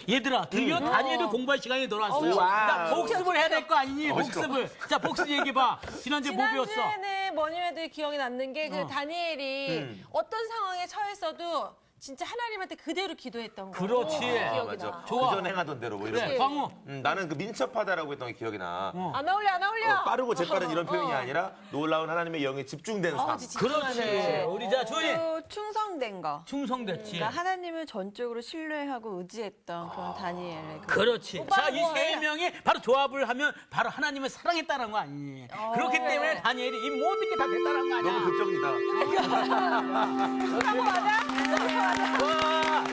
얘들아, 드디어 다니엘을 공부할 시간이 돌아왔어요. 나 복습을 해야 될 거 아니니, 복습을. 자, 복습 얘기해봐. 지난주에 뭐 배웠어? 지난주에는 뭐니 해도 기억이 남는 게 그 다니엘이 어떤 상황에 처했어도 진짜 하나님한테 그대로 기도했던 거. 그렇지. 기억이 맞아. 나. 좋아. 그전 행하던 대로 뭐 이런 그래, 거. 광우. 나는 그 민첩하다라고 했던 게 기억이 나. 안 어울려, 안 어울려. 빠르고 재빠른 이런 표현이 아니라 놀라운 하나님의 영에 집중된 삶. 그렇지. 우리 자, 주원이. 또 충성된 거. 충성됐지. 그러니까 하나님을 전적으로 신뢰하고 의지했던 그런 다니엘의 그렇지. 자, 이 뭐예요? 세 명이 바로 조합을 하면 바로 하나님을 사랑했다는 거 아니니. 그렇기 때문에 다니엘이 이 모든 게 다 됐다는 거 아니야. 너무 극적이다. 그거 맞아? 와,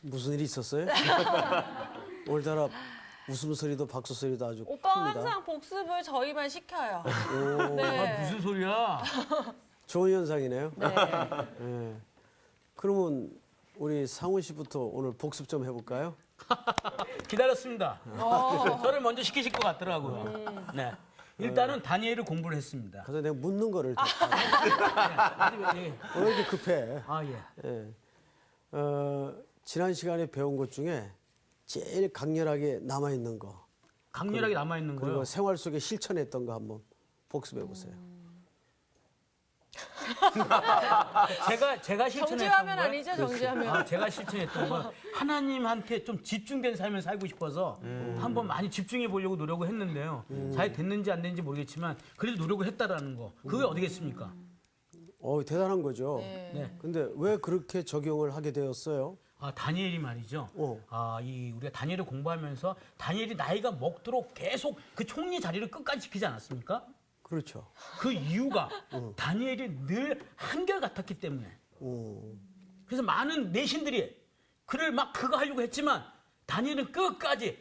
무슨 일이 있었어요? 오늘따라 웃음소리도 박수소리도 아주 오빠 큽니다. 항상 복습을 저희만 시켜요. 아, 네. 무슨 소리야? 좋은 현상이네요. 네. 예. 그러면 우리 상훈 씨부터 오늘 복습 좀 해볼까요? 기다렸습니다. 저를 먼저 시키실 것 같더라고요. 네. 일단은 다니엘을 공부를 했습니다. 그래서 내가 묻는 거를 예. 왜 이렇게 급해? 아, 예. 예. 지난 시간에 배운 것 중에 제일 강렬하게 남아있는 거 강렬하게 남아있는 그리고 거요. 생활 속에 실천했던 거 한번 복습해 보세요. 제가 실천했던 정지하면 거요? 아니죠, 정지하면. 제가 실천했던 건 하나님한테 좀 집중된 삶을 살고 싶어서 한번 많이 집중해 보려고 노력을 했는데요. 잘 됐는지 안 됐는지 모르겠지만 그래도 노력을 했다라는 거. 그게 어디겠습니까? 대단한 거죠. 네. 근데 왜 그렇게 적용을 하게 되었어요? 아, 다니엘이 말이죠. 어. 우리가 다니엘을 공부하면서 다니엘이 나이가 먹도록 계속 그 총리 자리를 끝까지 지키지 않았습니까? 그렇죠. 그 이유가 다니엘이 늘 한결같았기 때문에. 그래서 많은 내신들이 그를 막 그거 하려고 했지만 다니엘은 끝까지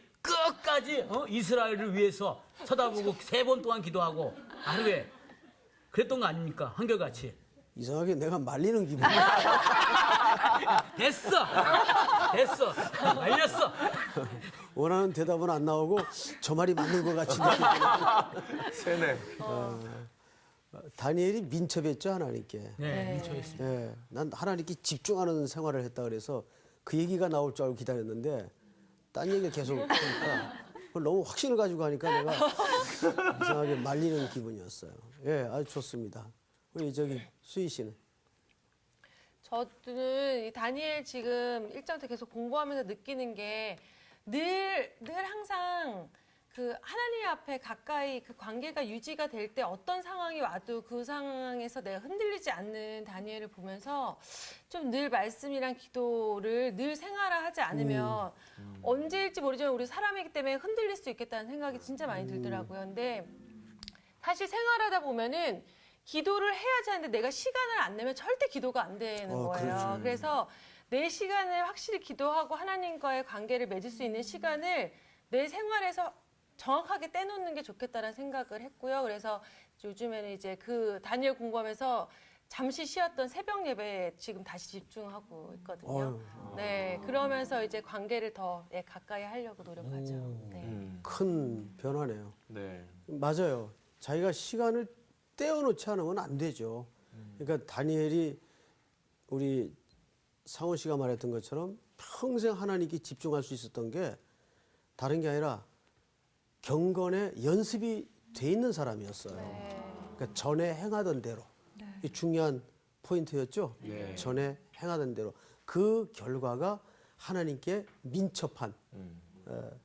이스라엘을 위해서 쳐다보고 3번 동안 기도하고 하루에 그랬던 거 아닙니까? 한결같이. 이상하게 내가 말리는 기분이야. 됐어. 말렸어. 원하는 대답은 안 나오고 저 말이 맞는 것 같이 느끼고 세네. 다니엘이 민첩했죠 하나님께. 네, 미쳐있습니다. 예, 난 하나님께 집중하는 생활을 했다 그래서 그 얘기가 나올 줄 알고 기다렸는데 딴 얘기를 계속 하니까 그걸 너무 확신을 가지고 하니까 내가 이상하게 말리는 기분이었어요. 예, 아주 좋습니다. 우리 저기 수희 씨는 저는 이 다니엘 지금 1장 때 계속 공부하면서 느끼는 게 늘 항상 그 하나님 앞에 가까이 그 관계가 유지가 될 때 어떤 상황이 와도 그 상황에서 내가 흔들리지 않는 다니엘을 보면서 좀 늘 말씀이랑 기도를 늘 생활화하지 않으면 언제일지 모르지만 우리 사람이기 때문에 흔들릴 수 있겠다는 생각이 진짜 많이 들더라고요. 근데 사실 생활하다 보면은 기도를 해야지 하는데 내가 시간을 안 내면 절대 기도가 안 되는 거예요. 그렇죠. 그래서 내 시간을 확실히 기도하고 하나님과의 관계를 맺을 수 있는 시간을 내 생활에서 정확하게 떼놓는 게 좋겠다는 생각을 했고요. 그래서 요즘에는 이제 그 다니엘 공부하면서 잠시 쉬었던 새벽 예배에 지금 다시 집중하고 있거든요. 네, 그러면서 이제 관계를 더 가까이 하려고 노력하죠. 네. 큰 변화네요. 네. 맞아요. 자기가 시간을 떼어놓지 않으면 안 되죠. 그러니까 다니엘이 우리 상원 씨가 말했던 것처럼 평생 하나님께 집중할 수 있었던 게 다른 게 아니라 경건에 연습이 돼 있는 사람이었어요. 그러니까 전에 행하던 대로. 이게 중요한 포인트였죠. 전에 행하던 대로. 그 결과가 하나님께 민첩한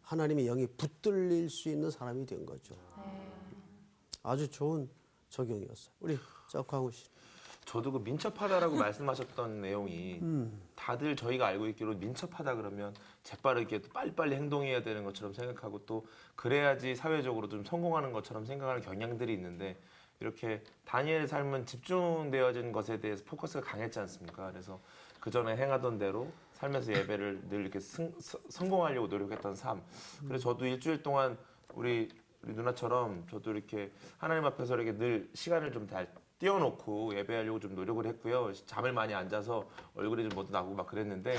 하나님의 영이 붙들릴 수 있는 사람이 된 거죠. 아주 좋은 적용이었어요. 우리 광우 씨. 저도 그 민첩하다라고 말씀하셨던 내용이 다들 저희가 알고 있기로 민첩하다 그러면 재빠르게 또 빨리빨리 행동해야 되는 것처럼 생각하고 또 그래야지 사회적으로 좀 성공하는 것처럼 생각하는 경향들이 있는데 이렇게 다니엘의 삶은 집중되어진 것에 대해서 포커스가 강했지 않습니까? 그래서 그 전에 행하던 대로 살면서 예배를 늘 이렇게 성공하려고 노력했던 삶. 그래서 저도 일주일 동안 우리 누나처럼 저도 이렇게 하나님 앞에서 이렇게 늘 시간을 좀 잘 띄워놓고 예배하려고 좀 노력을 했고요. 잠을 많이 안 자서 얼굴이 좀 모두 나고 막 그랬는데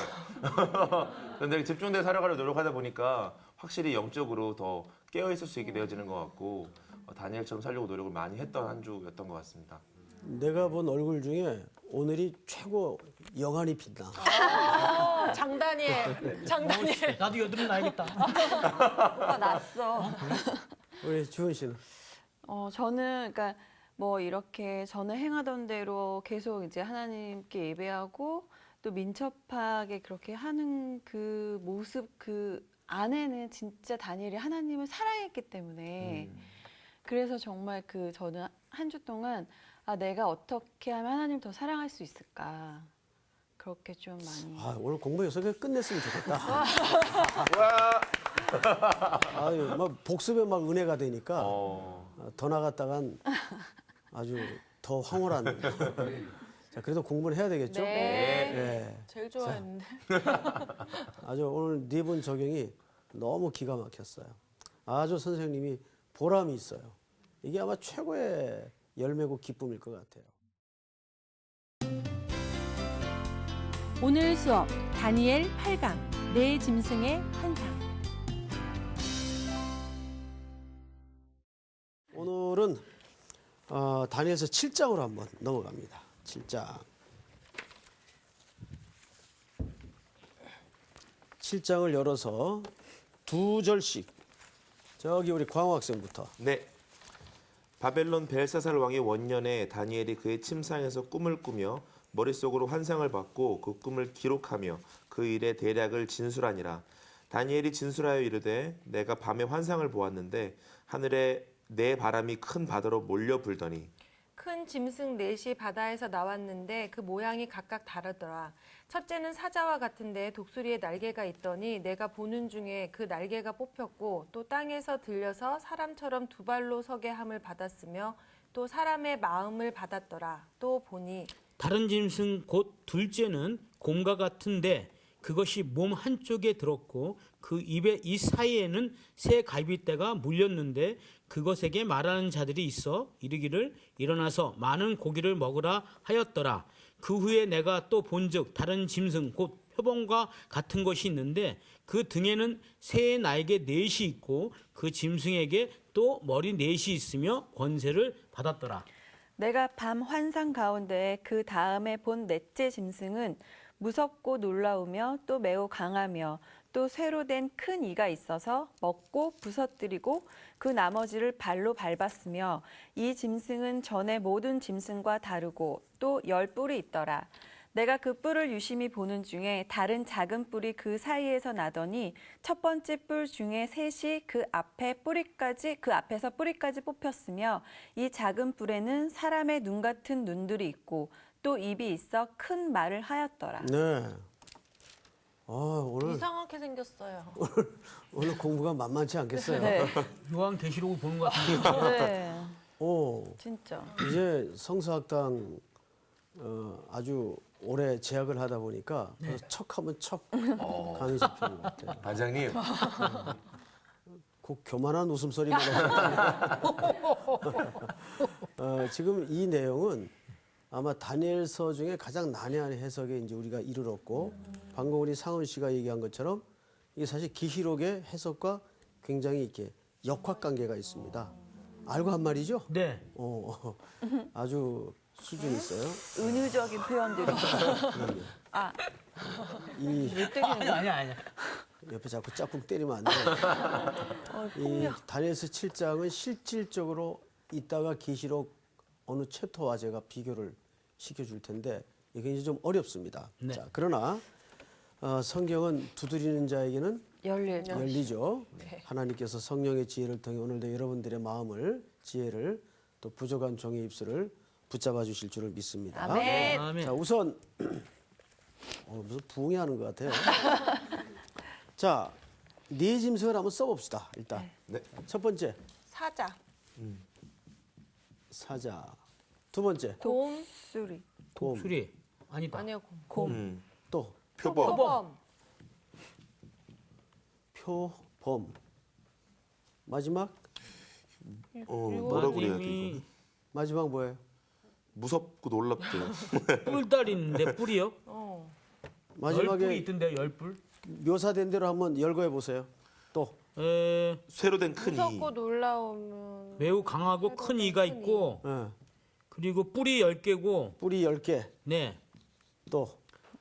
그런데 집중돼 살아가려고 노력하다 보니까 확실히 영적으로 더 깨어있을 수 있게 되어지는 것 같고 다니엘처럼 살려고 노력을 많이 했던 한 주였던 것 같습니다. 내가 본 얼굴 중에 오늘이 최고 영안이 빛나. 장다니엘. 나도 여드름 나야겠다. 뭐가 났어. 우리 주은 씨는? 저는 그러니까 뭐 이렇게 저는 행하던 대로 계속 이제 하나님께 예배하고 또 민첩하게 그렇게 하는 그 모습 그 안에는 진짜 다니엘이 하나님을 사랑했기 때문에 그래서 정말 그 저는 한 주 동안 내가 어떻게 하면 하나님 더 사랑할 수 있을까 그렇게 좀 많이 오늘 공부 여섯 개 끝냈으면 좋겠다. 와. 아유, 막 복습에 막 은혜가 되니까 어. 더 나갔다간 아주 더 황홀한. 자, 그래도 공부는 해야 되겠죠? 네. 네. 제일 좋아했는데. 아주 오늘 네 분 적용이 너무 기가 막혔어요. 아주 선생님이 보람이 있어요. 이게 아마 최고의 열매고 기쁨일 것 같아요. 오늘 수업 다니엘 8강 내 짐승의 환상. 오늘은 다니엘서 7장으로 한번 넘어갑니다. 7장. 7장을 열어서 두 절씩 저기 우리 광호 학생부터. 네. 바벨론 벨사살 왕의 원년에 다니엘이 그의 침상에서 꿈을 꾸며 머릿속으로 환상을 받고 그 꿈을 기록하며 그 일의 대략을 진술하니라. 다니엘이 진술하여 이르되 내가 밤에 환상을 보았는데 하늘에 내 바람이 큰 바다로 몰려 불더니 큰 짐승 넷이 바다에서 나왔는데 그 모양이 각각 다르더라. 첫째는 사자와 같은데 독수리에 날개가 있더니 내가 보는 중에 그 날개가 뽑혔고 또 땅에서 들려서 사람처럼 두 발로 서게 함을 받았으며 또 사람의 마음을 받았더라. 또 보니 다른 짐승 곧 둘째는 곰과 같은데 그것이 몸 한쪽에 들었고 그 입에 이 사이에는 새 갈빗대가 물렸는데 그것에게 말하는 자들이 있어 이르기를 일어나서 많은 고기를 먹으라 하였더라. 그 후에 내가 또 본즉 다른 짐승 곧 표범과 같은 것이 있는데 그 등에는 새의 날개 넷이 있고 그 짐승에게 또 머리 넷이 있으며 권세를 받았더라. 내가 밤 환상 가운데 그 다음에 본 넷째 짐승은 무섭고 놀라우며 또 매우 강하며 또 쇠로 된 큰 이가 있어서 먹고 부서뜨리고 그 나머지를 발로 밟았으며 이 짐승은 전에 모든 짐승과 다르고 또 10뿔이 있더라. 내가 그 뿔을 유심히 보는 중에 다른 작은 뿔이 그 사이에서 나더니 첫 번째 뿔 중에 셋이 그 앞에서 뿌리까지 뽑혔으며 이 작은 뿔에는 사람의 눈 같은 눈들이 있고 또 입이 있어 큰 말을 하였더라. 네. 오늘 이상하게 생겼어요. 오늘 공부가 만만치 않겠어요. 네. 요한계시록을 보는 것 같은데. 네. 오, 진짜. 이제 성서학당 아주 오래 재학을 하다 보니까 척하면 척 감이 잡히는 것 같아요. 반장님 그 교만한 웃음소리만 지금 이 내용은 아마 다니엘서 중에 가장 난해한 해석에 이제 우리가 이르렀고 방금 우리 상은 씨가 얘기한 것처럼 이게 사실 기시록의 해석과 굉장히 이렇게 역학관계가 있습니다. 알고 한 말이죠? 네. 아주 수준이 있어요. 은유적인 표현들이. 아니야. 옆에 자꾸 짝꿍 때리면 안 돼. 이 다니엘서 7장은 실질적으로 이따가 기시록 어느 챕터와 제가 비교를 시켜줄 텐데 이게 이제 좀 어렵습니다. 네. 자, 그러나 성경은 두드리는 자에게는 열리죠. 하나님께서 성령의 지혜를 통해 오늘도 여러분들의 마음을 지혜를 또 부족한 종의 입술을 붙잡아 주실 줄을 믿습니다. 아멘. 아멘. 자, 우선 무슨 부흥이 하는 것 같아요. 자, 네 짐승을 한번 써봅시다. 일단 네. 첫 번째 사자, 사자, 두 번째 곰, 수리. 곰, 독수리 아니다. 아니요 곰. 또 표범 표범, 표범, 마지막 뭐라고 그래야 돼 마님이 이거는? 마지막 뭐예요? 무섭고 놀랍대요. 뿔달 있는데 뿔이요? 열뿔이 마지막에 있던데 10뿔? 묘사된 대로 한번 열거해 보세요. 또 쇠로 된 큰 이. 무섭고 놀라우면 매우 강하고 큰 이가 있고 예. 그리고 뿌리 10개고 뿌리 10개. 네. 또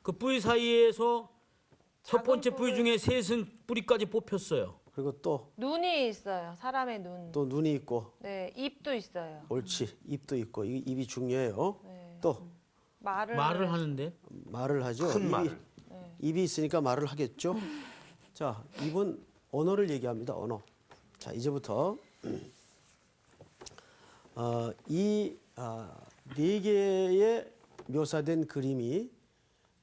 그 뿌리 사이에서 첫 작은 번째 뿌리 뿌리. 중에 셋은 뿌리까지 뽑혔어요. 그리고 또 눈이 있어요. 사람의 눈. 눈이 있고 네, 입도 있어요. 옳지. 입도 있고 이 입이 중요해요. 네. 또 말을 하는데 말을 하죠. 큰 말을. 입이 있으니까 말을 하겠죠. 자, 입은 언어를 얘기합니다. 언어. 자, 이제부터 이 네 개의 묘사된 그림이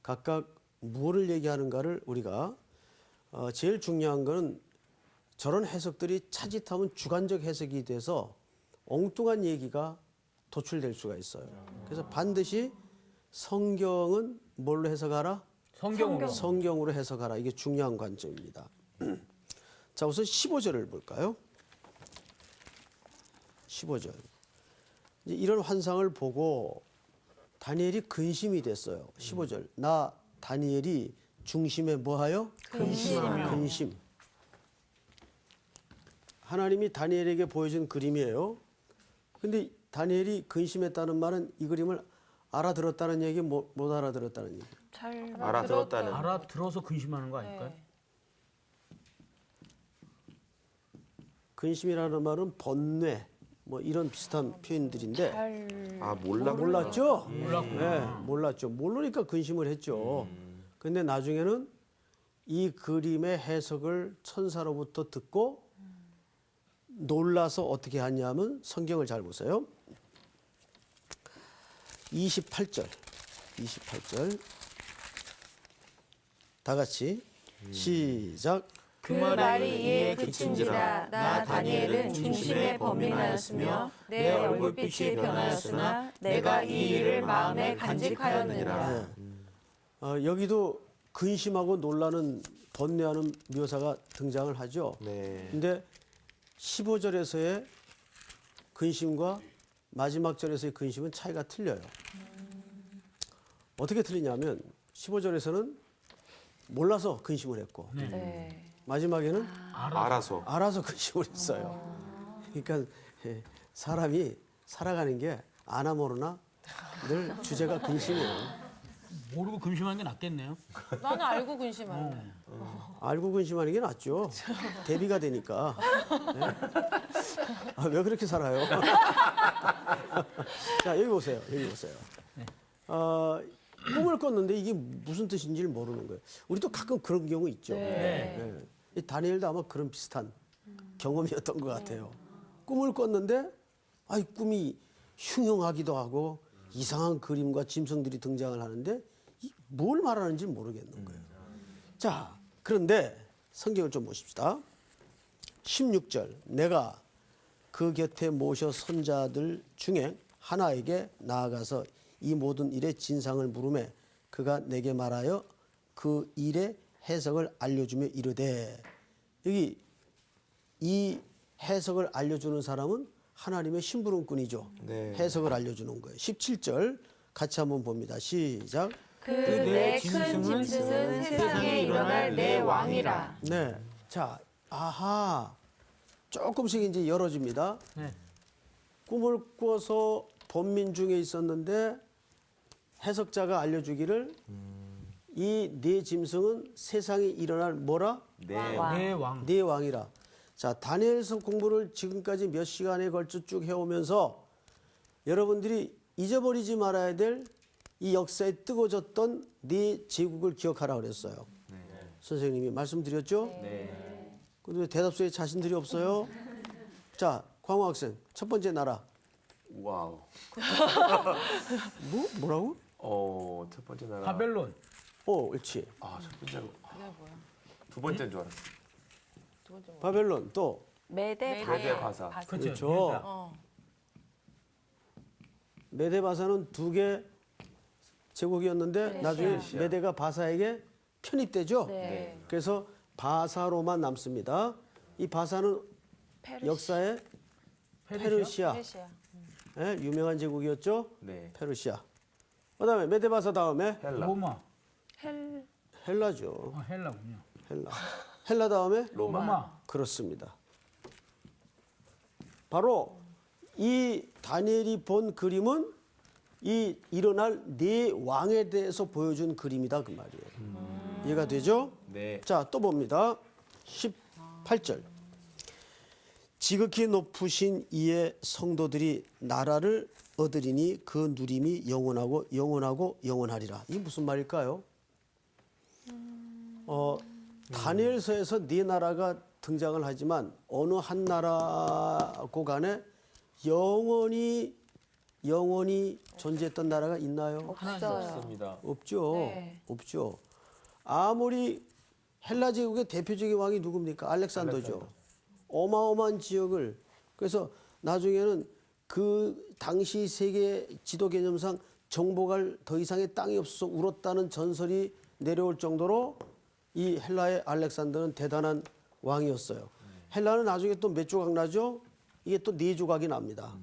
각각 무엇을 얘기하는가를 우리가 제일 중요한 거는 저런 해석들이 차짓하면 주관적 해석이 돼서 엉뚱한 얘기가 도출될 수가 있어요. 그래서 반드시 성경은 뭘로 해석하라? 성경으로. 성경으로 해석하라. 이게 중요한 관점입니다. 자, 우선 15절을 볼까요? 15절. 이제 이런 환상을 보고 다니엘이 근심이 됐어요. 15절. 나 다니엘이 중심에 뭐하여? 근심. 하나님이 다니엘에게 보여준 그림이에요. 근데 다니엘이 근심했다는 말은 이 그림을 알아들었다는 얘기, 못 알아들었다는 얘기. 잘 알아들었다는. 알아들어서 근심하는 거 아닐까요? 네. 근심이라는 말은 번뇌, 뭐 이런 비슷한 표현들인데 아, 몰랐구나. 몰랐죠? 몰랐구나. 네, 몰랐죠. 모르니까 근심을 했죠. 근데 나중에는 이 그림의 해석을 천사로부터 듣고 놀라서 어떻게 하냐면 성경을 잘 보세요. 28절. 다 같이 시작. 그 말이 이에 그친지라 나 다니엘은 중심에 범민하였으며 내 얼굴빛이 변하였으나 내가 이 일을 마음에 간직하였느니라. 여기도 근심하고 놀라는 번뇌하는 묘사가 등장을 하죠. 네. 근데 15절에서의 근심과 마지막 절에서의 근심은 차이가 틀려요. 어떻게 틀리냐면 15절에서는 몰라서 근심을 했고 네. 마지막에는 알아서 근심을 했어요. 그러니까 사람이 살아가는 게 아나 모르나 늘 주제가 근심이에요. 모르고 근심하는 게 낫겠네요. 나는 알고 근심할래. 알고 근심하는 게 낫죠. 대비가 되니까. 네? 아, 왜 그렇게 살아요? 자, 여기 보세요. 꿈을 꿨는데 이게 무슨 뜻인지를 모르는 거예요. 우리도 가끔 그런 경우 있죠. 네. 이 다니엘도 아마 그런 비슷한 경험이었던 것 같아요. 꿈을 꿨는데 이 꿈이 흉흉하기도 하고 이상한 그림과 짐승들이 등장을 하는데 뭘 말하는지 모르겠는 거예요. 자, 그런데 성경을 좀 보십시다. 16절. 내가 그 곁에 모셔 선자들 중에 하나에게 나아가서 이 모든 일의 진상을 물으매 그가 내게 말하여 그 일의 해석을 알려주며 이르되, 여기 이 해석을 알려주는 사람은 하나님의 심부름꾼이죠. 네. 해석을 알려주는 거예요. 17절 같이 한번 봅니다. 시작. 그 내 큰 짐승은 세상에 일어날 내 왕이라. 네. 자, 아하. 조금씩 이제 열어집니다. 네. 꿈을 꿔서 번민 중에 있었는데 해석자가 알려주기를 이 네 짐승은 세상에 일어날 뭐라? 네. 내 왕. 네 왕이라. 자, 다니엘서 공부를 지금까지 몇 시간에 걸쳐 쭉 해오면서 여러분들이 잊어버리지 말아야 될 이 역사에 뜨거워졌던 네 제국을 기억하라 그랬어요. 선생님이 말씀드렸죠? 네. 근데 대답소에 자신들이 없어요. 자, 광호 학생 첫 번째 나라. 와우. 뭐라고? 첫 번째 나라. 바벨론. 옳지. 첫 번째로. 이게 뭐야? 두 번째인 줄 알았어. 두 번째 뭐? 바벨론 또 메대 메대 바사. 바사. 그렇죠. 어. 메대 바사는 두 개 제국이었는데 나중에 페르시아. 메대가 바사에게 편입되죠. 네. 그래서 바사로만 남습니다. 이 바사는 역사의 페르시아, 페르시아. 예, 유명한 제국이었죠. 네. 페르시아. 그다음에 메대 바사 다음에 헬라. 로마. 헬라죠. 헬라군요. 헬라 다음에 로마. 그렇습니다. 바로 이 다니엘이 본 그림은 이 일어날 네 왕에 대해서 보여준 그림이다 그 말이에요. 이해가 되죠? 네. 자, 또 봅니다. 18절. 지극히 높으신 이의 성도들이 나라를 얻으리니 그 누림이 영원하고 영원하고 영원하리라. 이게 무슨 말일까요? 다니엘서에서 네 나라가 등장을 하지만 어느 한 나라고 간에 영원히 존재했던 나라가 있나요? 없어요. 맞습니다. 없죠. 네. 없죠. 아무리 헬라 제국의 대표적인 왕이 누굽니까? 알렉산더죠. 어마어마한 지역을 그래서 나중에는 그 당시 세계 지도 개념상 정복할 더 이상의 땅이 없어서 울었다는 전설이 내려올 정도로 이 헬라의 알렉산더는 대단한 왕이었어요. 헬라는 나중에 또 몇 조각 나죠? 이게 또 네 조각이 납니다.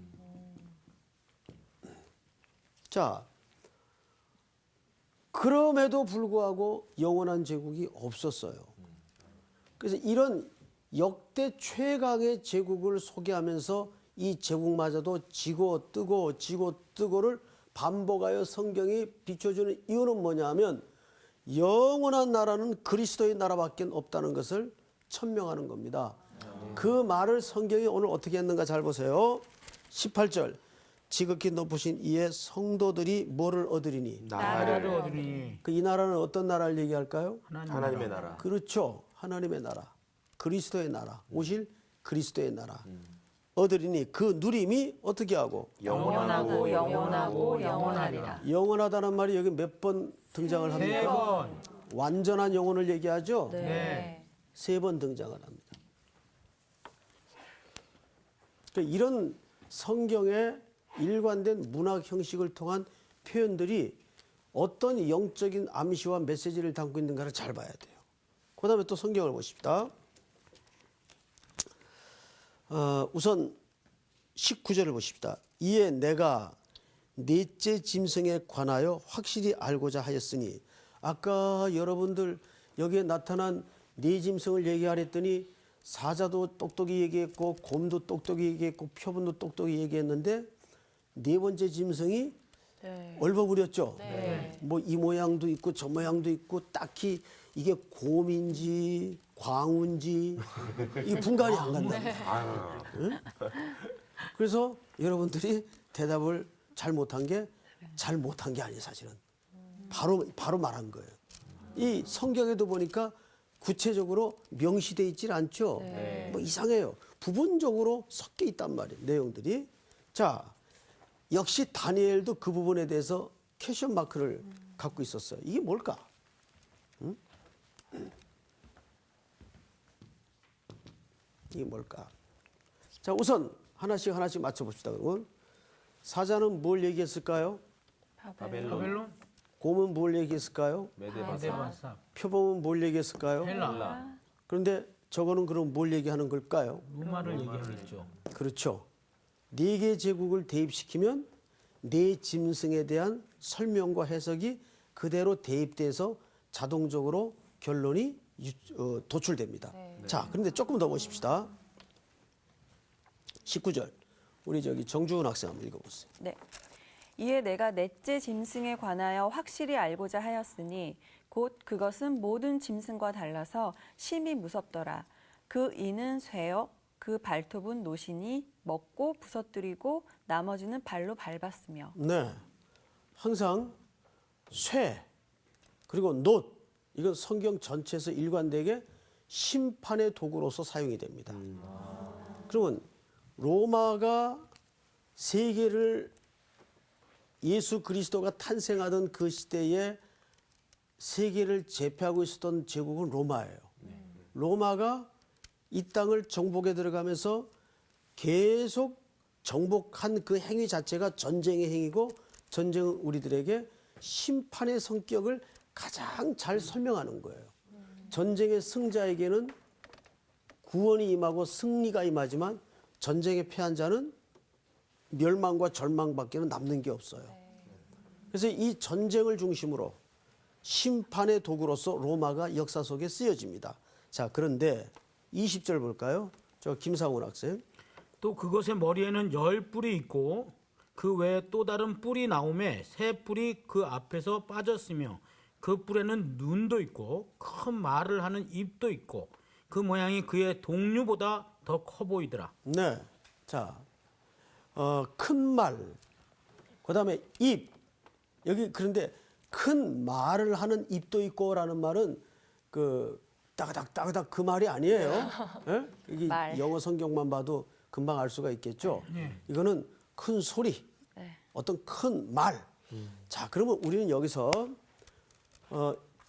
자, 그럼에도 불구하고 영원한 제국이 없었어요. 그래서 이런 역대 최강의 제국을 소개하면서 이 제국마저도 지고 뜨고를 반복하여 성경이 비춰주는 이유는 뭐냐 하면 영원한 나라는 그리스도의 나라밖에 없다는 것을 천명하는 겁니다. 그 말을 성경이 오늘 어떻게 했는가 잘 보세요. 18절. 지극히 높으신 이의 성도들이 뭐를 얻으리니? 나라를 얻으니 그 이 나라는 어떤 나라를 얘기할까요? 하나님의 나라. 그렇죠. 하나님의 나라. 그리스도의 나라. 오실 그리스도의 나라. 얻으리니 그 누림이 어떻게 하고? 영원하고 영원하고 영원하리라. 영원하다는 말이 여기 몇 번 등장을 합니까? 3번. 완전한 영혼을 얘기하죠? 네. 3번 등장을 합니다. 그러니까 이런 성경의 일관된 문학 형식을 통한 표현들이 어떤 영적인 암시와 메시지를 담고 있는가를 잘 봐야 돼요. 그 다음에 또 성경을 보십시다. 우선 19절을 보십시다. 이에 내가 넷째 짐승에 관하여 확실히 알고자 하였으니 아까 여러분들 여기에 나타난 네 짐승을 얘기하랬더니 사자도 똑똑히 얘기했고 곰도 똑똑히 얘기했고 표본도 똑똑히 얘기했는데 네 번째 짐승이 네. 얼버무렸죠. 네. 뭐 이 모양도 있고 저 모양도 있고 딱히 이게 곰인지 광우인지 이 분간이 안 간다. 응? 그래서 여러분들이 대답을 잘 못한 게 아니에요, 사실은. 바로 말한 거예요. 이 성경에도 보니까 구체적으로 명시돼 있질 않죠. 네. 뭐 이상해요. 부분적으로 섞여 있단 말이에요, 내용들이. 자, 역시 다니엘도 그 부분에 대해서 퀘션 마크를 갖고 있었어요. 이게 뭘까? 응? 이게 뭘까? 자, 우선 하나씩 맞춰봅시다. 그러면 사자는 뭘 얘기했을까요? 바벨론, 곰은 뭘 얘기했을까요? 메데바사, 표범은 뭘 얘기했을까요? 헬라, 그런데 저거는 그럼 뭘 얘기하는 걸까요? 로마를 얘기하겠죠. 그렇죠. 네 개의 제국을 대입시키면 네 짐승에 대한 설명과 해석이 그대로 대입돼서 자동적으로 결론이 도출됩니다. 자, 그런데 조금 더 보십시다. 19절. 우리 정주은 학생 한번 읽어보세요. 네. 이에 내가 넷째 짐승에 관하여 확실히 알고자 하였으니 곧 그것은 모든 짐승과 달라서 심히 무섭더라. 그 이는 쇠요 그 발톱은 노시니 먹고 부서뜨리고 나머지는 발로 밟았으며. 네. 항상 쇠 그리고 놋 이건 성경 전체에서 일관되게 심판의 도구로서 사용이 됩니다. 그러면 로마가 세계를 예수 그리스도가 탄생하던 그 시대에 세계를 제패하고 있었던 제국은 로마예요. 로마가 이 땅을 정복에 들어가면서 계속 정복한 그 행위 자체가 전쟁의 행위고 전쟁은 우리들에게 심판의 성격을 가장 잘 설명하는 거예요. 전쟁의 승자에게는 구원이 임하고 승리가 임하지만 전쟁에 패한 자는 멸망과 절망밖에는 남는 게 없어요. 그래서 이 전쟁을 중심으로 심판의 도구로서 로마가 역사 속에 쓰여집니다. 자, 그런데 20절 볼까요? 저 김상훈 학생. 또 그것의 머리에는 10뿔이 있고 그 외에 또 다른 뿔이 나오매 새 뿔이 그 앞에서 빠졌으며 그 뿔에는 눈도 있고 큰 말을 하는 입도 있고 그 모양이 그의 동류보다 더 커 보이더라. 네. 자, 큰 말, 그 다음에 입. 여기 그런데 큰 말을 하는 입도 있고라는 말은 그 따그닥 그 말이 아니에요. 예? 이게 말. 영어 성경만 봐도 금방 알 수가 있겠죠. 이거는 큰 소리, 어떤 큰 말. 자, 그러면 우리는 여기서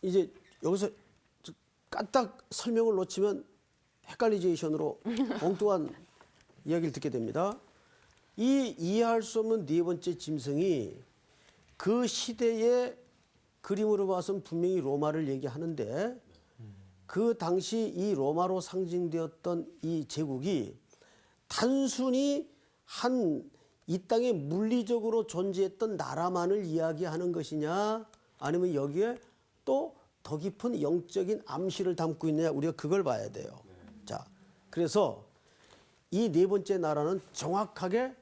이제 여기서 까딱 설명을 놓치면 헷갈리제이션으로 엉뚱한 이야기를 듣게 됩니다. 이 이해할 수 없는 네 번째 짐승이 그 시대의 그림으로 봐서는 분명히 로마를 얘기하는데 그 당시 이 로마로 상징되었던 이 제국이 단순히 이 땅에 물리적으로 존재했던 나라만을 이야기하는 것이냐 아니면 여기에 또 더 깊은 영적인 암시를 담고 있느냐 우리가 그걸 봐야 돼요. 자, 그래서 이 네 번째 나라는 정확하게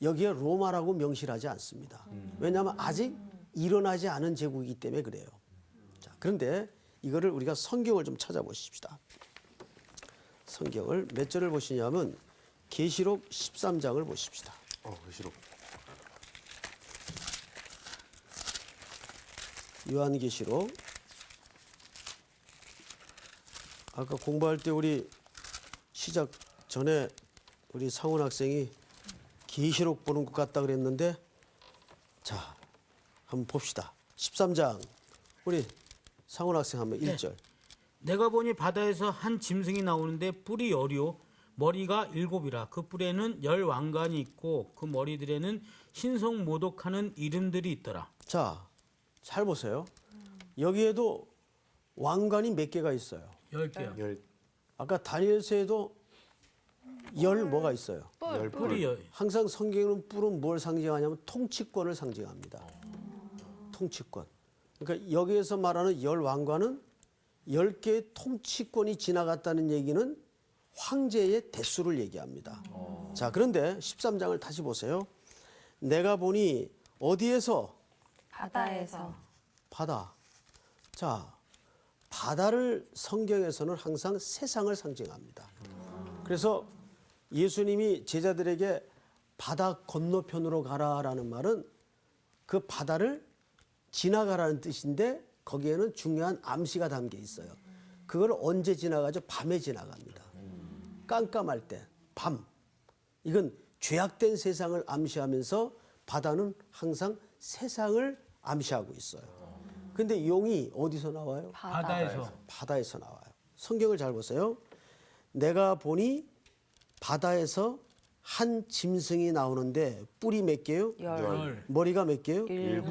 여기에 로마라고 명시하지 않습니다. 왜냐하면 아직 일어나지 않은 제국이기 때문에 그래요. 자, 그런데 이거를 우리가 성경을 좀 찾아보십시다. 성경을 몇 절을 보시냐면 계시록 13장을 보십시다. 계시록. 요한계시록. 아까 공부할 때 우리 시작 전에 우리 상훈 학생이 계시록 보는 것 같다 그랬는데 자, 한번 봅시다. 13장. 우리 상훈 학생 한번 1절. 내가 보니 바다에서 한 짐승이 나오는데 뿔이 10이요 머리가 7이라 그 뿔에는 10 왕관이 있고 그 머리들에는 신성 모독하는 이름들이 있더라. 자, 잘 보세요. 여기에도 왕관이 몇 개가 있어요. 10개요. 아까 다니엘서에도 열 뭐가 있어요. 뿔이 항상 성경은 뿔은 뭘 상징하냐면 통치권을 상징합니다. 통치권. 그러니까 여기에서 말하는 열 왕관은 10개의 통치권이 지나갔다는 얘기는 황제의 대수를 얘기합니다. 자, 그런데 13장을 다시 보세요. 내가 보니 어디에서? 바다에서. 바다. 자, 바다를 성경에서는 항상 세상을 상징합니다. 그래서 예수님이 제자들에게 바다 건너편으로 가라라는 말은 그 바다를 지나가라는 뜻인데 거기에는 중요한 암시가 담겨 있어요. 그걸 언제 지나가죠? 밤에 지나갑니다. 깜깜할 때, 밤. 이건 죄악된 세상을 암시하면서 바다는 항상 세상을 암시하고 있어요. 근데 용이 어디서 나와요? 바다에서. 바다에서 나와요. 성경을 잘 보세요. 내가 보니 바다에서 한 짐승이 나오는데 뿔이 몇 개요? 10. 머리가 몇 개요? 7.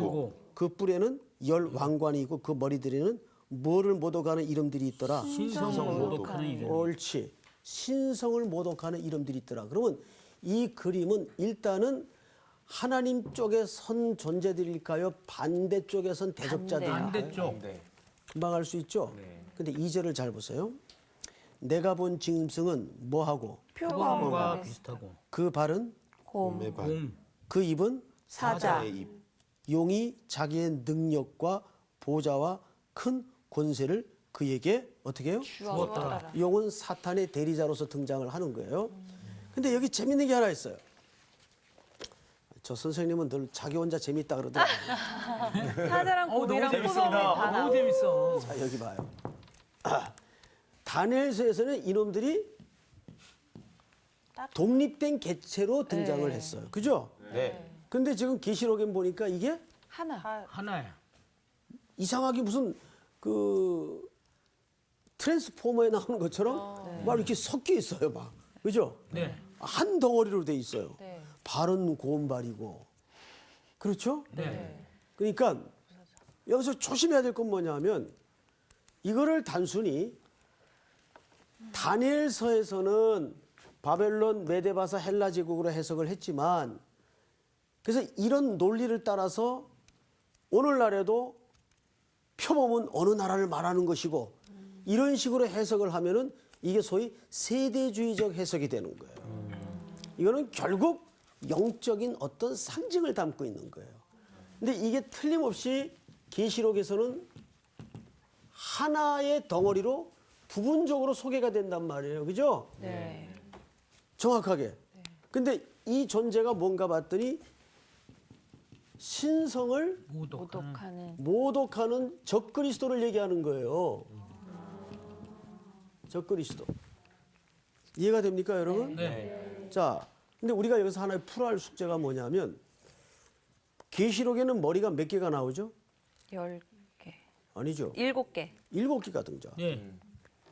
그 뿔에는 10 왕관이 있고 그 머리들에는 뭐를 모독하는 이름들이 있더라? 신성을 모독하는 이름. 옳지. 신성을 모독하는 이름들이 있더라. 그러면 이 그림은 일단은 하나님 쪽에 선 존재들일까요? 반대 쪽에 선 대적자들일까요? 반대쪽. 네. 금방 알 수 있죠? 근데 2절을 잘 보세요. 내가 본 짐승은 뭐하고? 표범과 비슷하고 그 발은? 곰의 발. 곰. 그 입은? 사자. 사자의 입. 용이 자기의 능력과 보좌와 큰 권세를 그에게 어떻게 해요? 주었더라. 용은 사탄의 대리자로서 등장을 하는 거예요. 근데 여기 재밌는 게 하나 있어요. 저 선생님은 늘 자기 혼자 재밌다 그러더라고요. 사자랑 곰이랑 표범이 다 너무 나오고. 재밌어. 자, 여기 봐요. 다니엘서에서는 이놈들이 독립된 개체로 등장을 했어요. 그죠? 네. 근데 지금 계시록에 보니까 이게 하나. 하나야. 이상하게 무슨 그 트랜스포머에 나오는 것처럼 막 이렇게 섞여 있어요, 막. 그죠? 네. 한 덩어리로 돼 있어요. 네. 발은 곰발이고. 그렇죠? 네. 그러니까 여기서 조심해야 될 건 뭐냐면 이거를 단순히 다니엘서에서는 바벨론, 메데바사, 헬라 제국으로 해석을 했지만 그래서 이런 논리를 따라서 오늘날에도 표범은 어느 나라를 말하는 것이고 이런 식으로 해석을 하면은 이게 소위 세대주의적 해석이 되는 거예요. 이거는 결국 영적인 어떤 상징을 담고 있는 거예요. 근데 이게 틀림없이 계시록에서는 하나의 덩어리로 부분적으로 소개가 된단 말이에요. 그죠? 네. 정확하게. 근데 이 존재가 뭔가 봤더니 신성을 모독하는. 모독하는 적그리스도를 얘기하는 거예요. 적그리스도. 이해가 됩니까, 여러분? 네. 자, 근데 우리가 여기서 하나의 풀어야 할 숙제가 뭐냐면 계시록에는 머리가 몇 개가 나오죠? 10개. 아니죠. 7개. 7개가 등장. 예.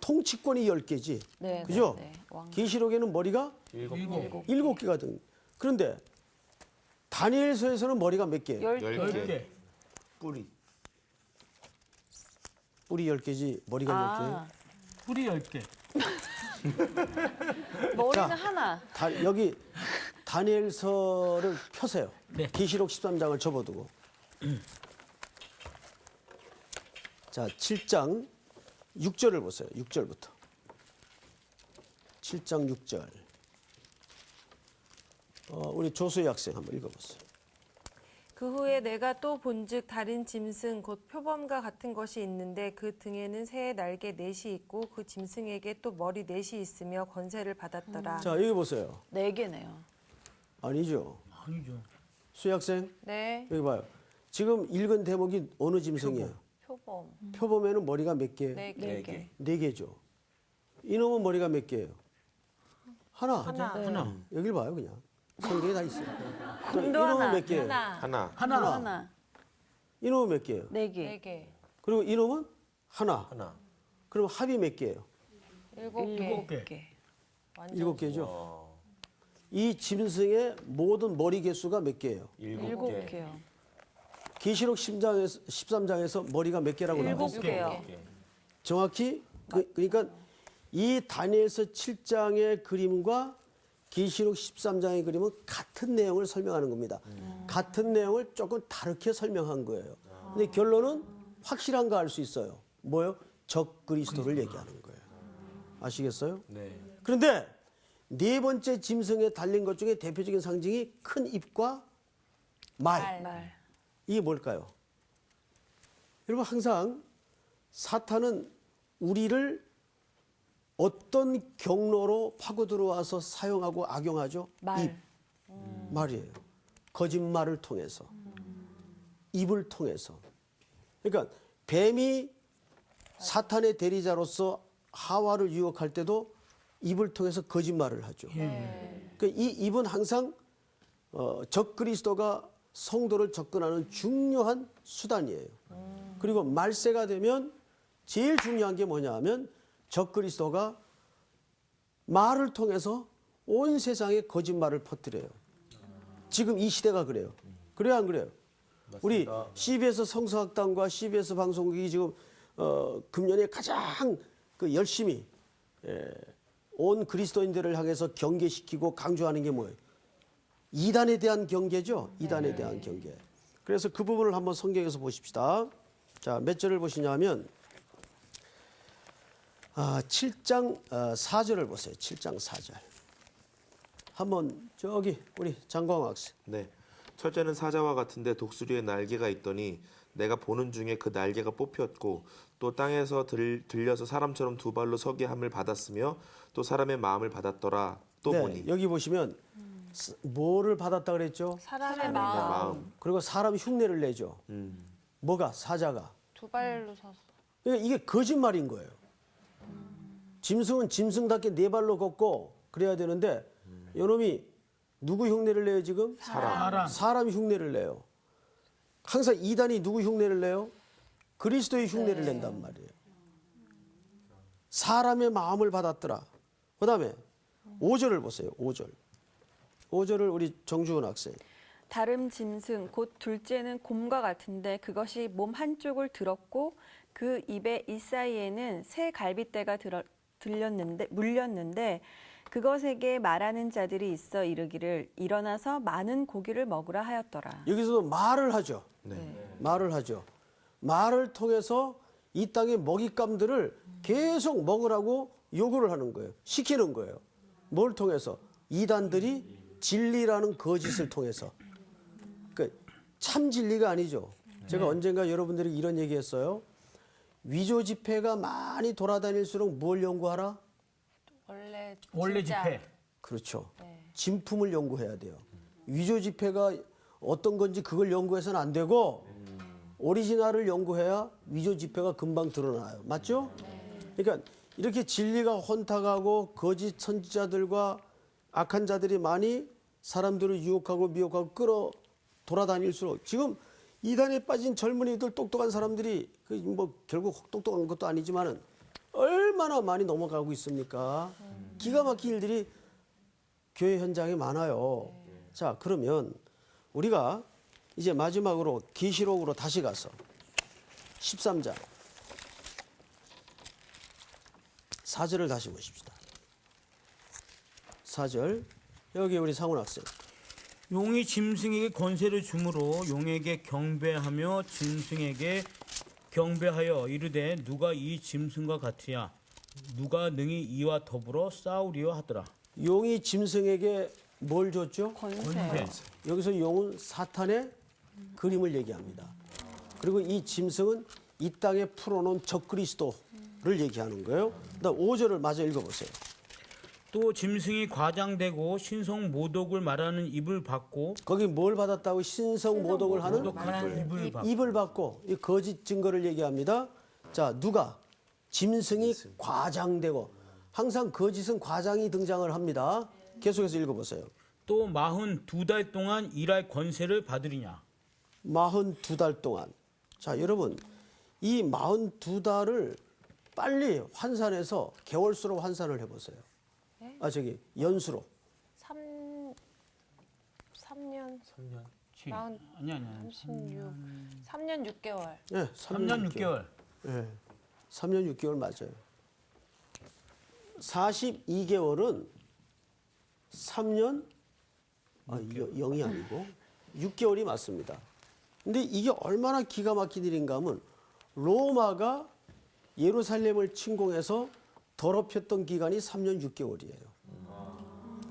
통치권이 10개지. 네. 그죠? 네, 네. 왕. 계시록에는 머리가 7개. 7개가 등. 그런데 다니엘서에서는 머리가 몇 개예요? 10개. 10개. 뿌리. 뿌리 10개지 머리가 아, 뿌리 10개. 머리는 자. 하나. 10개. 여기 다니엘서를 펴세요. 네. 계시록 13장을 접어두고. 자, 7장 6절을 보세요. 6절부터. 7장 6절. 우리 조수희 학생 한번 읽어보세요. 그 후에 내가 또 본즉 다른 짐승 곧 표범과 같은 것이 있는데 그 등에는 새의 날개 넷이 있고 그 짐승에게 또 머리 넷이 있으며 권세를 받았더라. 자, 여기 보세요. 4개네요. 아니죠. 아니죠. 수희 학생, 네. 여기 봐요. 지금 읽은 대목이 어느 짐승이에요? 표범. 표범에는 머리가 몇 개? 네 개. 네 개. 4개죠. 이놈은 머리가 몇 개예요? 하나. 하나. 하나. 여길 봐요, 그냥. 성경에 다 있어요. 곰도 이놈은 하나. 몇 개예요? 하나. 하나. 하나. 하나. 이놈은 몇 개예요? 4개. 네 개. 그리고 이놈은 하나. 하나. 그럼 합이 몇 개예요? 7개. 7개. 완전 7개죠. 와. 이 짐승의 모든 머리 개수가 몇 개예요? 7개. 7개요. 계시록 13장에서 머리가 몇 개라고 나와요? 7개요. 정확히 그러니까 이 다니엘서 7장의 그림과 계시록 13장의 그림은 같은 내용을 설명하는 겁니다. 같은 내용을 조금 다르게 설명한 거예요. 근데 결론은 확실한 거 알 수 있어요. 뭐요? 적그리스도를 얘기하는 거예요. 아시겠어요? 네. 그런데 네 번째 짐승에 달린 것 중에 대표적인 상징이 큰 입과 말. 말. 이게 뭘까요? 여러분 항상 사탄은 우리를 어떤 경로로 파고 들어와서 사용하고 악용하죠? 말. 입. 말이에요. 거짓말을 통해서. 입을 통해서. 그러니까 뱀이 사탄의 대리자로서 하와를 유혹할 때도 입을 통해서 거짓말을 하죠. 그러니까 이 입은 항상 적그리스도가 성도를 접근하는 중요한 수단이에요. 그리고 말세가 되면 제일 중요한 게 뭐냐 하면 적그리스도가 말을 통해서 온 세상에 거짓말을 퍼뜨려요. 지금 이 시대가 그래요. 그래요, 안 그래요? 우리 CBS 성서학당과 CBS 방송국이 지금 금년에 가장 열심히 온 그리스도인들을 향해서 경계시키고 강조하는 게 뭐예요? 이단에 대한 경계죠. 이단에 대한 경계. 그래서 그 부분을 한번 성경에서 보십시다. 자, 몇 절을 보시냐면 7장 4절을 보세요. 7장 4절. 한번 저기 우리 장광 학생. 네. 첫째는 사자와 같은데 독수리의 날개가 있더니 내가 보는 중에 그 날개가 뽑혔고 또 땅에서 들려서 사람처럼 두 발로 서게 함을 받았으며 또 사람의 마음을 받았더라. 또 보니 여기 보시면 뭐를 받았다 그랬죠? 사람의 마음. 그리고 사람 흉내를 내죠. 뭐가? 사자가. 두 발로 섰어. 그러니까 이게 거짓말인 거예요. 짐승은 짐승답게 네 발로 걷고 그래야 되는데 요놈이 누구 흉내를 내요 지금? 사람 흉내를 내요. 항상 이단이 누구 흉내를 내요? 그리스도의 흉내를 낸단 말이에요. 사람의 마음을 받았더라. 그 다음에 5절을 보세요. 5절을 우리 정주은 학생. 다른 짐승 곧 둘째는 곰과 같은데 그것이 몸 한쪽을 들었고 그 입에 이 사이에는 새 갈빗대가 물렸는데 그것에게 말하는 자들이 있어 이르기를 일어나서 많은 고기를 먹으라 하였더라. 여기서도 말을 하죠. 말을 하죠. 말을 통해서 이 땅의 먹잇감들을 계속 먹으라고 요구를 하는 거예요. 시키는 거예요. 뭘 통해서? 이단들이 진리라는 거짓을 통해서 그러니까 참 진리가 아니죠. 제가 언젠가 여러분들이 이런 얘기했어요. 위조 지폐가 많이 돌아다닐수록 뭘 연구하라? 원래 진짜. 집회. 그렇죠. 네. 진품을 연구해야 돼요. 위조 지폐가 어떤 건지 그걸 연구해서는 안 되고 오리지널을 연구해야 위조 지폐가 금방 드러나요. 맞죠? 그러니까 이렇게 진리가 혼탁하고 거짓 선지자들과 악한 자들이 많이 사람들을 유혹하고 미혹하고 끌어 돌아다닐수록 지금 이단에 빠진 젊은이들 똑똑한 사람들이 그 뭐 결국 똑똑한 것도 아니지만은 얼마나 많이 넘어가고 있습니까? 기가 막힌 일들이 교회 현장에 많아요. 자, 그러면 우리가 이제 마지막으로 계시록으로 다시 가서 13장 4절을 다시 보십시다. 4절 여기 우리 상훈 학생. 용이 짐승에게 권세를 주므로 용에게 경배하며 짐승에게 경배하여 이르되 누가 이 짐승과 같으냐 누가 능히 이와 더불어 싸우리요 하더라. 용이 짐승에게 뭘 줬죠? 권세. 여기서 용은 사탄의 그림을 얘기합니다. 그리고 이 짐승은 이 땅에 풀어놓은 적그리스도를 얘기하는 거예요. 그다음 5절을 마저 읽어보세요. 또 짐승이 과장되고 신성 모독을 말하는 입을 받고 거기 뭘 받았다고 신성 모독을 하는 모독하는 입을 받고 입을 받고 이 거짓 증거를 얘기합니다. 자, 누가 짐승이 과장되고 항상 거짓은 과장이 등장을 합니다. 계속해서 읽어보세요. 또 42달 동안 일할 권세를 받으리냐. 42달 동안. 자, 여러분 이 42달을 빨리 환산해서 개월수로 환산을 해보세요. 아, 저기 연수로. 3년 3년. 아니야. 36 3년 6개월. 네, 3년 6개월. 네, 3년 6개월 맞아요. 42개월은 3년 0이 아니고 6개월이 맞습니다. 근데 이게 얼마나 기가 막힌 일인가 하면 로마가 예루살렘을 침공해서 더럽혔던 기간이 3년 6개월이에요.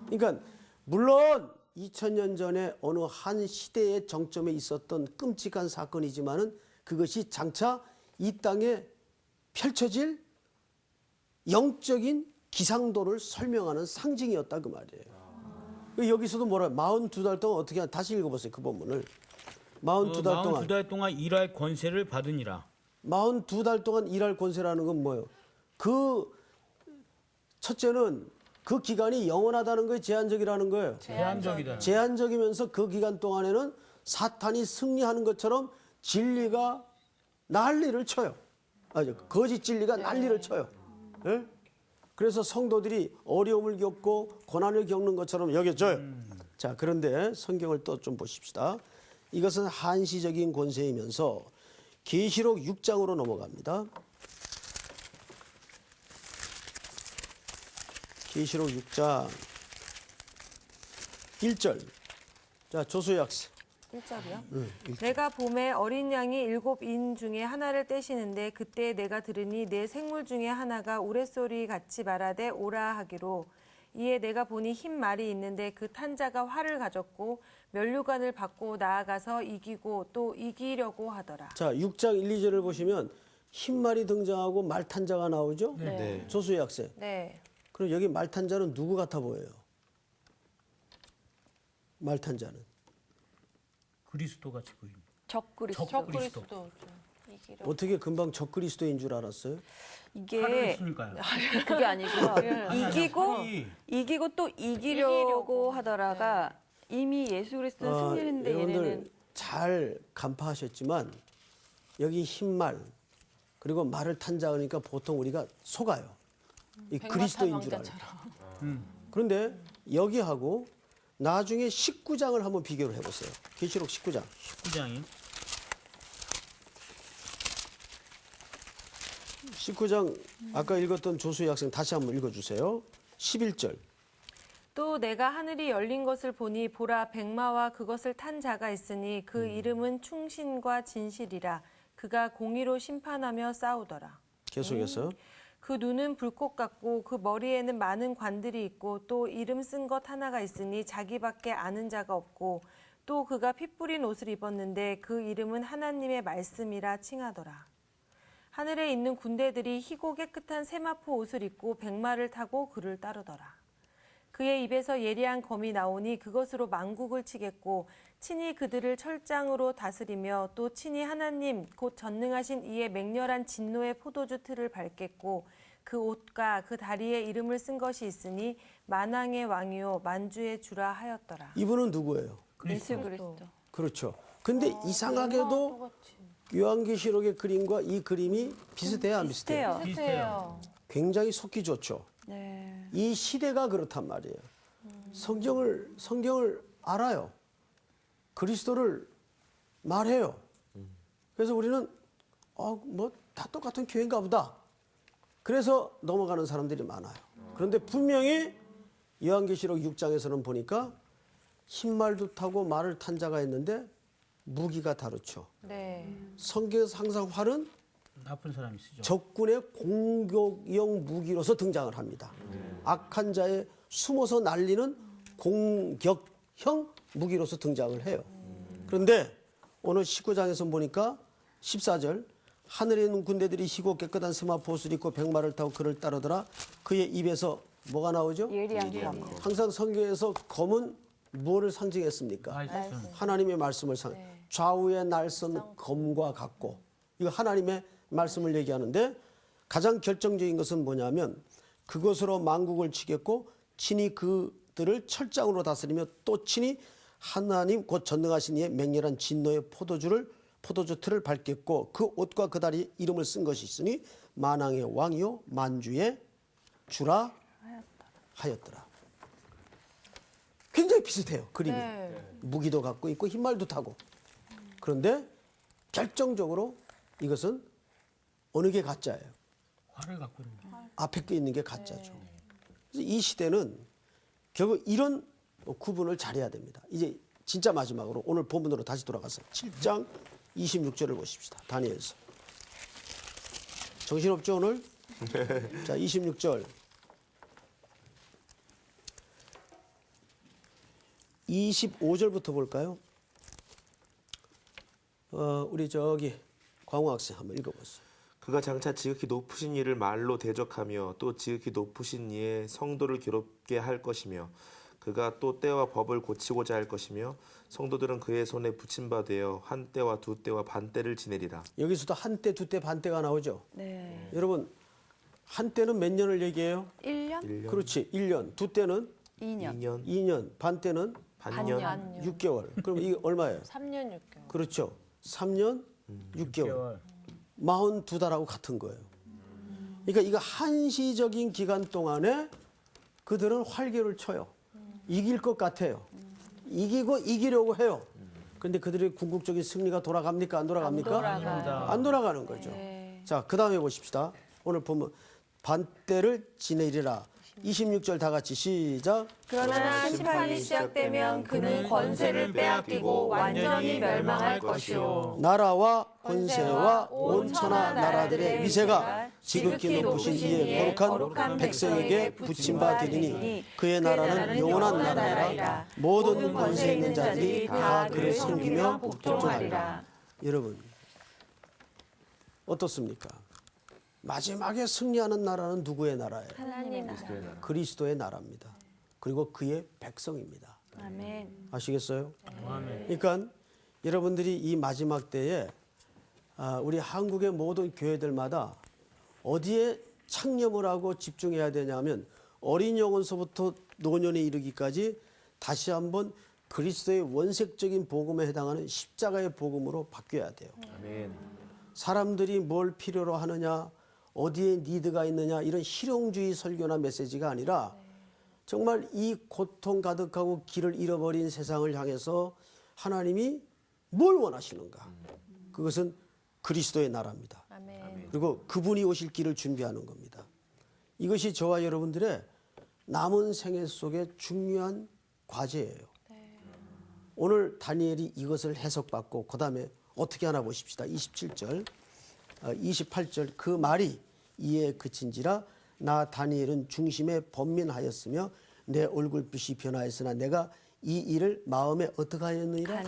그러니까 물론 2000년 전에 어느 한 시대의 정점에 있었던 끔찍한 사건이지만은 그것이 장차 이 땅에 펼쳐질 영적인 기상도를 설명하는 상징이었다 그 말이에요. 여기서도 뭐라 42달 동안 어떻게 하나 다시 읽어보세요. 그 본문을. 42달 동안 42달 동안 일할 권세를 받으니라. 42달 동안 일할 권세라는 건 뭐예요? 그 첫째는 그 기간이 영원하다는 거예요, 제한적이라는 거예요. 제한적이다. 제한적이면서 그 기간 동안에는 사탄이 승리하는 것처럼 진리가 난리를 쳐요. 거짓 진리가 난리를 쳐요. 예? 그래서 성도들이 어려움을 겪고 고난을 겪는 것처럼 여겨져요. 자, 그런데 성경을 또 좀 보십시다. 이것은 한시적인 권세이면서 계시록 6장으로 넘어갑니다. 계시록 6장 1절. 자, 조수의 학생. 1절이요? 내가 봄에 어린 양이 7인 중에 하나를 떼시는데 그때 내가 들으니 내 생물 중에 하나가 우레소리 같이 말하되 오라 하기로 이에 내가 보니 흰 말이 있는데 그 탄자가 활을 가졌고 면류관을 받고 나아가서 이기고 또 이기려고 하더라. 자, 6장 1, 2절을 보시면 흰말이 등장하고 말탄자가 나오죠? 네. 조수의 학생. 네. 그럼 여기 말탄자는 누구 같아 보여요? 말탄자는. 그리스도 같이 보입니다. 적그리스도. 적그리스도 이기려. 어떻게 금방 적그리스도인 줄 알았어요? 팔을 이게 했으니까요. 그게 아니고요. 이기고 팔이 이기고 또 이기려고 하더라가 이미 예수 그리스도는 승리했는데 여러분들 얘네는 잘 간파하셨지만 여기 흰말 그리고 말을 탄자 하니까 보통 우리가 속아요. 이 그리스도인 줄 알고. 그런데 여기하고 나중에 19장을 한번 비교를 해보세요. 계시록 19장. 19장이 19장 아까 읽었던 조수의 학생 다시 한번 읽어주세요. 11절. 또 내가 하늘이 열린 것을 보니 보라 백마와 그것을 탄 자가 있으니 그 이름은 충신과 진실이라 그가 공의로 심판하며 싸우더라. 계속해서. 그 눈은 불꽃 같고 그 머리에는 많은 관들이 있고 또 이름 쓴 것 하나가 있으니 자기밖에 아는 자가 없고 또 그가 피 뿌린 옷을 입었는데 그 이름은 하나님의 말씀이라 칭하더라. 하늘에 있는 군대들이 희고 깨끗한 세마포 옷을 입고 백마를 타고 그를 따르더라. 그의 입에서 예리한 검이 나오니 그것으로 만국을 치겠고 친히 그들을 철장으로 다스리며 또 친히 하나님 곧 전능하신 이의 맹렬한 진노의 포도주 틀을 밟겠고 그 옷과 그 다리에 이름을 쓴 것이 있으니 만왕의 왕이요 만주의 주라 하였더라. 이분은 누구예요? 예수 그리스도. 그렇죠. 근데 이상하게도 요한계시록의 그림과 이 그림이 비슷해요, 안 비슷해요? 비슷해요. 비슷해요. 굉장히 속기 좋죠. 네. 이 시대가 그렇단 말이에요. 성경을 알아요. 그리스도를 말해요. 그래서 우리는 뭐 다 똑같은 교회인가 보다. 그래서 넘어가는 사람들이 많아요. 그런데 분명히 요한계시록 6장에서는 보니까 흰말도 타고 말을 탄 자가 있는데 무기가 다르죠. 네. 성경에서 항상 활은 나쁜 사람이 쓰죠. 적군의 공격용 무기로서 등장을 합니다. 악한 자의 숨어서 날리는 공격형 무기로서 등장을 해요. 그런데 오늘 19장에서 보니까 14절 하늘에 있는 군대들이 희고 깨끗한 스마포 옷을 입고 백마를 타고 그를 따르더라. 그의 입에서 뭐가 나오죠? 예리한 검. 항상 성경에서 검은 무엇을 상징했습니까? 말씀. 하나님의 말씀을 좌우의 날선 검과 같고 이거 하나님의 말씀을 얘기하는데 가장 결정적인 것은 뭐냐면 그것으로 만국을 치겠고 친히 그들을 철장으로 다스리며 또 친히 하나님 곧 전능하신 이의 맹렬한 진노의 포도주 틀을 밟겠고 그 옷과 그 다리 이름을 쓴 것이 있으니 만왕의 왕이요 만주의 주라 하였더라. 굉장히 비슷해요. 그림이. 네. 무기도 갖고 있고 흰말도 타고. 그런데 결정적으로 이것은 어느 게 가짜예요? 활을 갖고 있는 게. 앞에 게 있는 게 가짜죠. 그래서 이 시대는 결국 이런 구분을 잘해야 됩니다. 이제 진짜 마지막으로 오늘 본문으로 다시 돌아가서 7장 26절을 보십시다. 다니엘서. 정신없죠 오늘? 자 26절. 25절부터 볼까요? 우리 저기 광호 학생 한번 읽어보세요. 그가 장차 지극히 높으신 이를 말로 대적하며 또 지극히 높으신 이의 성도를 괴롭게 할 것이며 그가 또 때와 법을 고치고자 할 것이며 성도들은 그의 손에 붙임바 되어 한 때와 두 때와 반 때를 지내리라. 여기서도 한 때, 두 때, 반 때가 나오죠. 네. 여러분 한 때는 몇 년을 얘기해요? 1년? 1년, 그렇지. 1년. 두 때는 2년. 2년, 2년. 반 때는 반년, 6개월. 그럼 이게 얼마예요? 3년 6개월. 그렇죠. 3년 6개월. 42달하고 같은 거예요. 그러니까 이거 한시적인 기간 동안에 그들은 활개를 쳐요. 이길 것 같아요. 이기고 이기려고 해요. 그런데 그들의 궁극적인 승리가 돌아갑니까? 안 돌아갑니까? 안 돌아가는 거죠. 네. 자, 그 다음에 보십시다. 오늘 보면 반때를 지내리라. 26절 다 같이 시작. 그러나 심판이 시작되면 그는 권세를 빼앗기고 완전히 멸망할 것이요. 나라와 권세와 온 천하 나라들의 위세가 지극히 높으신 이의 거룩한 백성에게 붙임 바 되리니 그의 나라는 영원한 나라라. 모든 권세 있는 자들이 다 그를 섬기며 복종하리라. 여러분 어떻습니까? 마지막에 승리하는 나라는 누구의 나라예요? 하나님의 나라. 그리스도의 나라입니다. 그리고 그의 백성입니다. 아멘. 아시겠어요? 그러니까 여러분들이 이 마지막 때에 우리 한국의 모든 교회들마다 어디에 창념을 하고 집중해야 되냐면 어린 영혼서부터 노년에 이르기까지 다시 한번 그리스도의 원색적인 복음에 해당하는 십자가의 복음으로 바뀌어야 돼요. 아멘. 사람들이 뭘 필요로 하느냐, 어디에 니드가 있느냐 이런 실용주의 설교나 메시지가 아니라 정말 이 고통 가득하고 길을 잃어버린 세상을 향해서 하나님이 뭘 원하시는가? 그것은 그리스도의 나라입니다. 아멘. 그리고 그분이 오실 길을 준비하는 겁니다. 이것이 저와 여러분들의 남은 생애 속에 중요한 과제예요. 오늘 다니엘이 이것을 해석받고 그 다음에 어떻게 하나 보십시다. 27절, 28절 그 말이 이에 그친지라 나 다니엘은 중심에 번민하였으며 내 얼굴빛이 변하였으나 내가 이 일을 마음에 어떻게 하였느니라?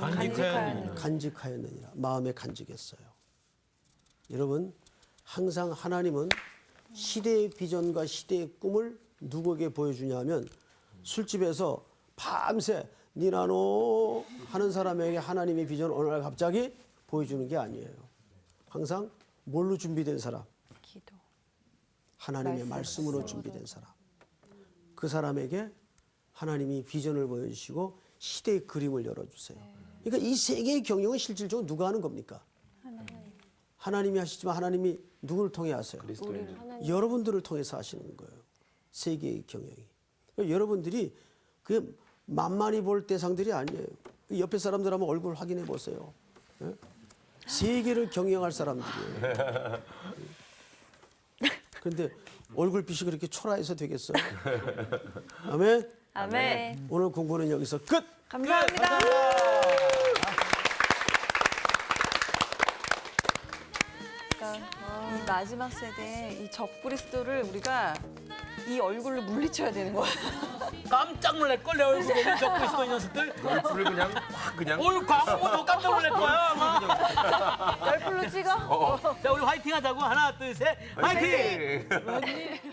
간직하였느니라. 마음에 간직했어요. 여러분 항상 하나님은 시대의 비전과 시대의 꿈을 누구에게 보여주냐면 술집에서 밤새 니나노 하는 사람에게 하나님의 비전을 어느 날 갑자기 보여주는 게 아니에요. 항상 뭘로 준비된 사람? 기도. 하나님의 말씀으로 준비된 사람. 그 사람에게 하나님이 비전을 보여주시고 시대의 그림을 열어주세요. 그러니까 이 세계의 경영은 실질적으로 누가 하는 겁니까? 하나님이 하시지만 하나님이 누구를 통해 하세요? 그리스도인. 여러분들을 통해서 하시는 거예요. 세계의 경영이. 그러니까 여러분들이 그 만만히 볼 대상들이 아니에요. 옆에 사람들 한번 얼굴 확인해 보세요. 예? 세계를 경영할 사람들이에요. 그런데 얼굴빛이 그렇게 초라해서 되겠어요? 아멘. 아멘. 오늘 공부는 여기서 끝. 감사합니다. 그러니까 이 마지막 세대 이 적그리스도를 우리가 이 얼굴로 물리쳐야 되는 거야. 깜짝 놀랄걸 내 얼굴에 적고 있어 이 녀석들. 불을 그냥 확 그냥. 오늘 광고 보고 깜짝 놀랄 거야 아마. 열불로 찍어. 자 우리 화이팅 하자고 하나 둘 셋 화이팅. 화이팅!